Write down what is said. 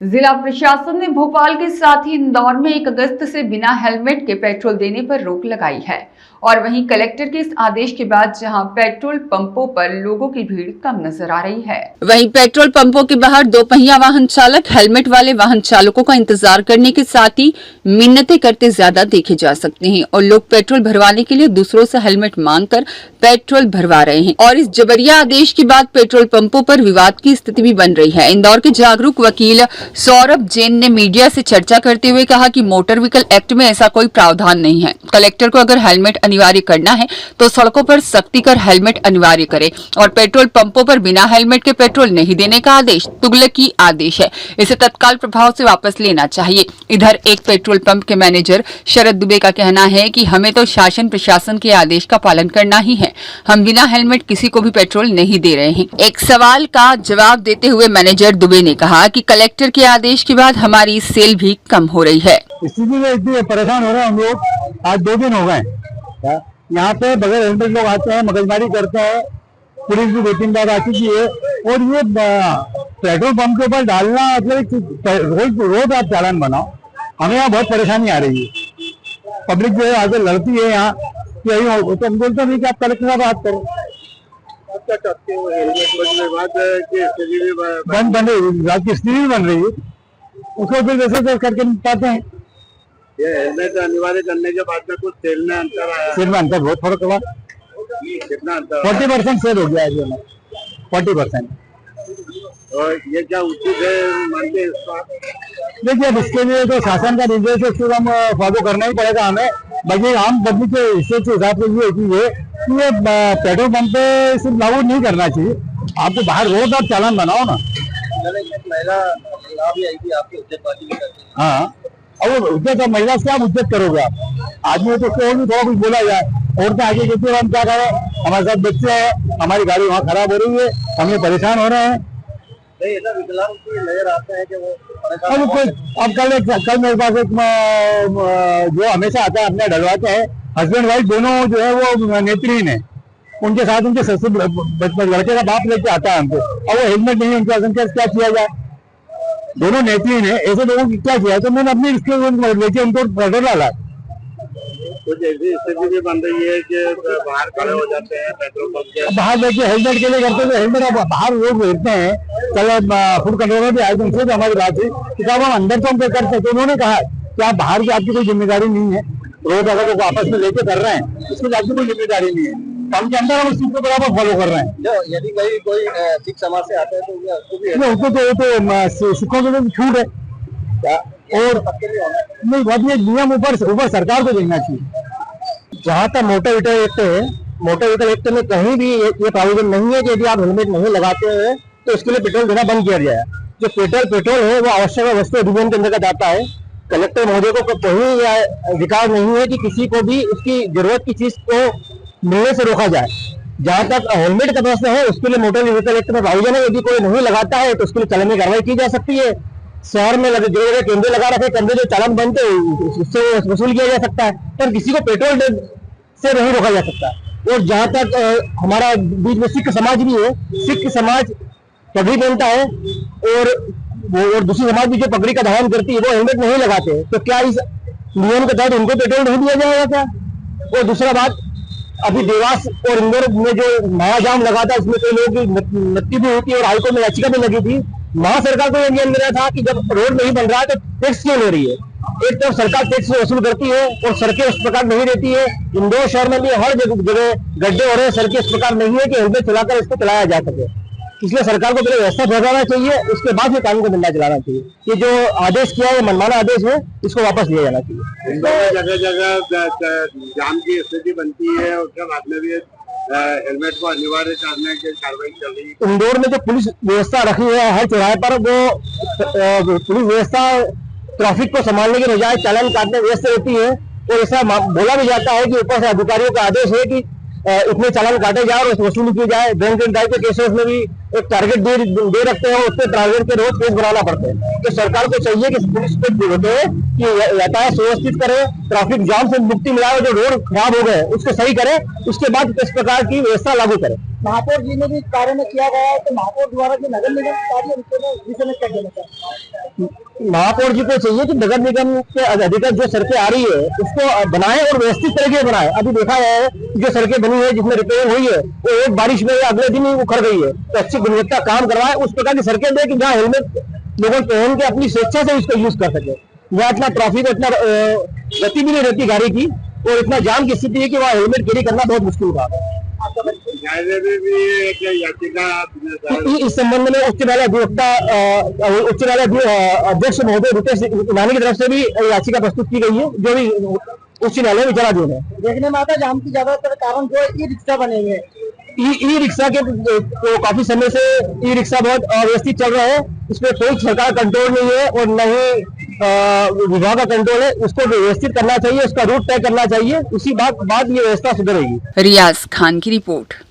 जिला प्रशासन ने भोपाल के साथ ही इंदौर में 1 अगस्त से बिना हेलमेट के पेट्रोल देने पर रोक लगाई है। और वहीं कलेक्टर के इस आदेश के बाद जहां पेट्रोल पंपों पर लोगों की भीड़ कम नजर आ रही है, वहीं पेट्रोल पंपों के बाहर 2 पहिया वाहन चालक हेलमेट वाले वाहन चालकों का इंतजार करने के साथ ही मिन्नतें करते ज्यादा देखे जा सकते हैं और लोग पेट्रोल भरवाने के लिए दूसरों से हेलमेट मांगकर पेट्रोल भरवा रहे हैं। और इस जबरिया आदेश के बाद पेट्रोल पंपों पर विवाद की स्थिति भी बन रही है। इंदौर के जागरूक वकील सौरभ जैन ने मीडिया से चर्चा करते हुए कहा कि मोटर व्हीकल एक्ट में ऐसा कोई प्रावधान नहीं है। कलेक्टर को अगर हेलमेट अनिवार्य करना है तो सड़कों पर सख्ती कर हेलमेट अनिवार्य करे और पेट्रोल पंपों पर बिना हेलमेट के पेट्रोल नहीं देने का आदेश तुगलकी आदेश है, इसे तत्काल प्रभाव से वापस लेना चाहिए। इधर एक पेट्रोल पंप के मैनेजर शरद दुबे का कहना है कि हमें तो शासन प्रशासन के आदेश का पालन करना ही है, हम बिना हेलमेट किसी को भी पेट्रोल नहीं दे रहे हैं। एक सवाल का जवाब देते हुए मैनेजर दुबे ने कहा कि कलेक्टर के आदेश के बाद हमारी सेल भी कम हो रही है। स्थिति में इतने परेशान हो रहे हैं हम लोग। आज 2 दिन हो गए यहाँ पे बगैर हेलमेट लोग आते हैं, मगजमारी करते हैं, पुलिस भी 2-3 बार आ चुकी है। और ये पेट्रोल पंप के ऊपर डालना मतलब रोज आप चालान बनाओ, हमें यहाँ बहुत परेशानी आ रही है। पब्लिक जो है आगे लड़ती है यहाँ, यही तो हम बोलते नहीं कि आप कलेक्टर से बात करो। क्या चाहते हो? हेलमेट बन रही रात की स्थिति बन रही है, उसको फिर वैसे करके पाते हैं। ये हेलमेट अनिवार्य करने के बाद में कुछ सेल में अंतर आया? सेल में अंतर बहुत फर्क हुआ। कितना अंतर? 40% सेल हो गया है 40%। और ये क्या उचित है मानते हैं इसका? देखिए अब इसके लिए तो शासन का निर्देश है, उसको हम फॉलो करना ही पड़ेगा हमें। बाकी आम पब्लिक के हिस्से के हिसाब से ये चीज है कि ये पेट्रोल पंप पे सिर्फ लागू नहीं करना चाहिए, आपको बाहर रोज आप चालान बनाओ ना। महिला भी आई थी, आपकी उज्जतबाजी भी करती है। हाँ, और उज्जत महिला से आप उज्जत करोगे आप आदमी तो उसको भी थोड़ा कुछ बोला जाए। औरतें आगे कहती है हम क्या करें, हमारे साथ बच्चे हैं, हमारी गाड़ी वहाँ खराब हो रही है, हम ये परेशान हो रहे हैं। विकलांग नजर आते हैं कि वो अब कल मेरे पास एक जो हमेशा आता है अपने डलवाते हैं, हस्बैंड वाइफ दोनों जो है वो नेत्रहीन है, उनके साथ उनके ससुर लड़के का बाप लेके आता है हमको, और वो हेलमेट नहीं है उनके साथ, क्या किया जाए? दोनों नेत्रहीन है, ऐसे लोगों की क्या किया? तो मैंने अपनी लेके उनको पेट्रोल डाला। कुछ ऐसी स्थिति भी बन रही है कि बाहर खड़े हो जाते हैं पेट्रोल पंप के बाहर देखिए हेलमेट के लिए करते हैं, हेलमेट अब बाहर लोग भेजते हैं। कल फूड कंट्रोलर भी आए थे, उनसे भी हमारी बात हुई कि साहब हम अंदर तो हम कर सकते। उन्होंने कहा कि आप बाहर की आपकी कोई जिम्मेदारी नहीं है, रोज अगर वो आपस में लेके कर रहे हैं इसमें आपकी कोई जिम्मेदारी नहीं है, हम के अंदर हम उस चीज को बराबर फॉलो कर रहे हैं। यदि कोई सिख समाज से आता है तो सिखों के लिए छूट है और नहीं बहुत ये नियम ऊपर सरकार को देखना चाहिए। जहाँ तक मोटर व्हीकल एक्ट है, मोटर व्हीकल एक्ट में कहीं भी ये प्रावधान नहीं है कि यदि आप हेलमेट नहीं लगाते हैं तो उसके लिए पेट्रोल देना बंद किया जाए। जो पेट्रोल है वो आवश्यक वस्तु अधिनियम के अंतर्गत आता है। कलेक्टर महोदय को कहीं अधिकार नहीं है कि किसी को भी उसकी जरूरत की चीज को मिलने से रोका जाए। जहाँ तक हेलमेट का प्रश्न है उसके लिए मोटर व्हीकल एक्ट में प्रावधान है, यदि कोई नहीं लगाता है तो उसके लिए चालानी कार्रवाई की जा सकती है। शहर में जो केंद्र लगा रखे, केंद्र जो चालान बनते उससे वसूल किया जा सकता है, पर किसी को पेट्रोल से नहीं रोका जा सकता। और जहाँ तक हमारा बीच में सिख समाज भी है, सिख समाज पगड़ी पहनता है और दूसरी समाज भी जो पगड़ी का धारण करती है वो हेलमेट नहीं लगाते, तो क्या इस नियम के तहत उनको पेट्रोल नहीं दिया जाएगा क्या? और दूसरा बात, अभी देवास और इंदौर में जो नया जाम लगा था उसमें कई लोगों की मृत्यु भी हुई थी और हाईकोर्ट में याचिका भी लगी थी। वहां सरकार को यह नियम मिला था कि जब रोड नहीं बन रहा है तो टैक्स क्यों ले रही है? एक तरफ सरकार टैक्स वसूल करती है और सड़कें उस प्रकार नहीं रहती है। इंदौर शहर में भी हर जगह गड्ढे हो रहे हैं, सड़कें इस प्रकार नहीं है कि हेलमेट चलाकर इसको चलाया जा सके। इसलिए सरकार को पहले व्यवस्था फैलाना चाहिए, उसके बाद फिर कानून को डंडा चलाना चाहिए। ये जो आदेश किया है मनमाना आदेश है, इसको वापस लिया जाना चाहिए। जगह जगह जाम की स्थिति बनती है, उसके बाद में भी हेलमेट को अनिवार्य करने की कार्रवाई चल रही है। इंदौर में जो पुलिस व्यवस्था रखी है हर चौराहे पर, वो पुलिस व्यवस्था ट्रैफिक को संभालने की बजाय चालान काटने व्यस्त रहती है। और ऐसा बोला भी जाता है कि ऊपर से अधिकारियों का आदेश है कि इतने चालान काटे जाए और वसूली की जाए। ड्रंक एंड ड्राइव के केसेस में भी एक टारगेट दे रखते हैं, उसके टारगेट के रोज केस बनाना पड़ता है। तो सरकार को चाहिए कि पुलिस पे होते हैं कि यातायात सुव्यवस्थित करे, ट्रैफिक जाम से मुक्ति मिलाए, जो रोड खराब हो गए उसको सही करे, उसके बाद इस प्रकार की व्यवस्था लागू करे। महापौर जी ने भी इस कार्य में किया गया है, तो महापौर द्वारा जो नगर निगम कार्य विषय में क्या कहना चाहिए? महापौर जी को चाहिए कि नगर निगम के अधिकारी जो सड़कें आ रही है उसको बनाए और व्यवस्थित तरीके बनाए। अभी देखा है जो सड़कें बनी है जिसमें रिपेयरिंग हुई है वो एक बारिश में अगले दिन ही उखड़ गई है, तो अच्छी गुणवत्ता काम करवाए, उस प्रकार की सड़कें दे कि जहाँ हेलमेट लोगों पहन के अपनी स्वेच्छा से इसको यूज कर सके। यहाँ इतना ट्रैफिक इतना गति भी नहीं रहती गाड़ी की और इतना जाम की स्थिति है कि वहाँ हेलमेट कैरी करना बहुत मुश्किल होगा। न्यायालय में भी एक याचिका इस संबंध में उच्च न्यायालय अध्यक्ष महोदय रुपेश ईरानी की तरफ से भी याचिका प्रस्तुत की गई है, जो भी उच्च न्यायालय में विचाराधीन है। देखने में आता जाम की ज्यादातर कारण जो ई रिक्शा बने हुए ई रिक्शा के तो काफी समय से ई रिक्शा बहुत अव्यवस्थित चल रहा है, इसमें कोई सरकार कंट्रोल नहीं है और न ही विभाग का कंट्रोल है। उसको व्यवस्थित करना चाहिए, उसका रूट तय करना चाहिए, उसी बाद ये व्यवस्था सुधरेगी। रियाज खान की रिपोर्ट।